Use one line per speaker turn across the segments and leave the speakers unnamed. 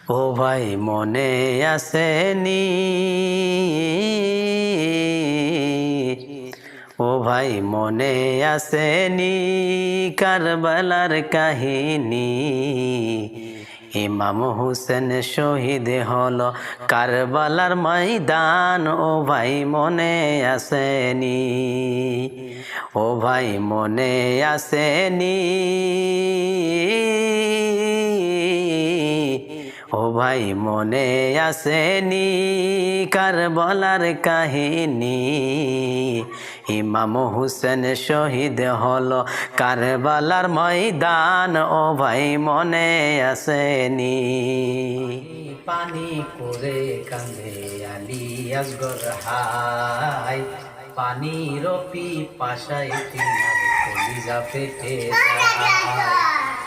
ও ভাই মনে আসেনি, ও ভাই মনে আসেনি কারবালার কাহিনী। ইমাম হুসেন শহীদ হলো কারবালার ময়দান, ও ভাই মনে আসেনি, ও ভাই মনে আসেনি, ও ভাই মনে আসেনি কারবালার কাহিনী। ইমাম হুসেন শহীদ হলো কারবালার ময়দান, ও ভাই মনে আসেনি। পানি করে কাঁদে আলী আসগর হাই, পানির পিপাসায় তিনার কলিজা ফেটে যায়।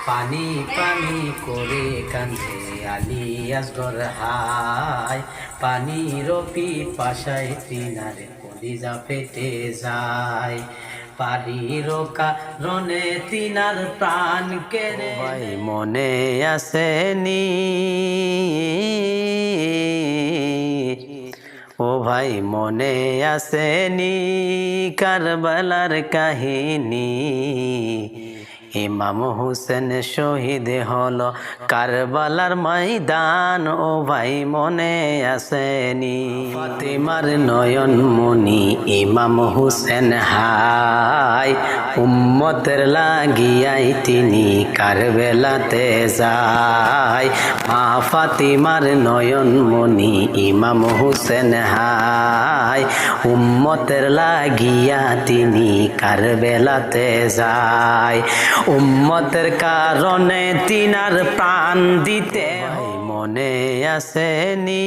পানি পানি করে কাঁদে আলী আসগর হাই, পানির পিপাসায় তিনার কলিজা ফেটে যায়। পানির কারণে তিনার প্রাণ কেড়ে। ভাই মনে আসেনি, ও ভাই মনে আসেনি কারবালার কাহিনী। ইমাম হুসেন শহীদ হলো কারবালার ময়দান, ও ভাই মনে আসেনি। ফাতেমার নয়ন মনি ইমাম হুসেন হাই, উম্মতের লাগিয়াই তিনি কারবেলাতে যায়। মা ফাতেমার নয়ন মনি ইমাম হুসেন হাই, উম্মতের লাগিয়া তিনি কারবেলাতে যায়। উম্মতের কারণে তিনার প্রাণ দিতে মনে আসেনি,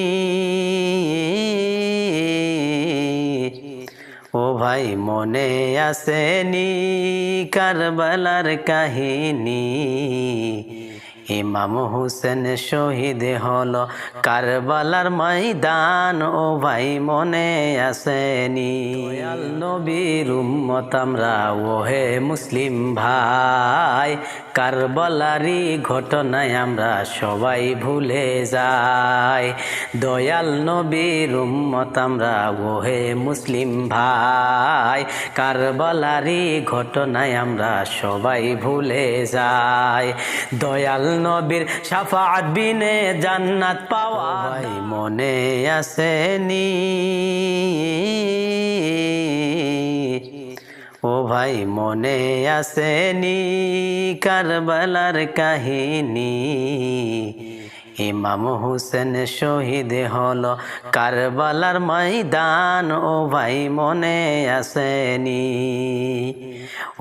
ও ভাই মনে আসেনি কারবালার কাহিনী। ইমাম হুসেন শহীদ হলো কারবালার ময়দান, ও ভাই মনে আসেনি। দয়াল নবীর উম্মত আমরা, ওহে মুসলিম ভাই, কারবালারই ঘটনায় আমরা সবাই ভুলে যাই। দয়াল নবীর উম্মত আমরা, ওহে মুসলিম ভাই, কারবালারই ঘটনায় আমরা সবাই ভুলে যাই। দয়াল নবীর শাফাআত বিনে জান্নাত পাওয়া ভাই মনে আসেনি, ও ভাই মনে আসেনি কারবালার কাহিনী। ইমাম হুসেন শহীদ হলো কারবালার ময়দান, ও ভাই মনে আসেনি,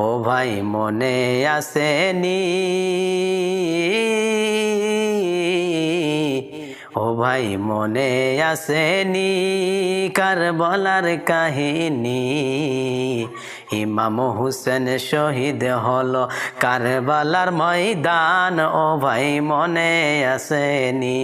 ও ভাই মনে আসেনি, ও ভাই মনে আসেনি কারবালার কাহিনী। ইমাম হুসেন শহীদ হলো কারবালার ময়দান, ও ভাই মনে আসেনি।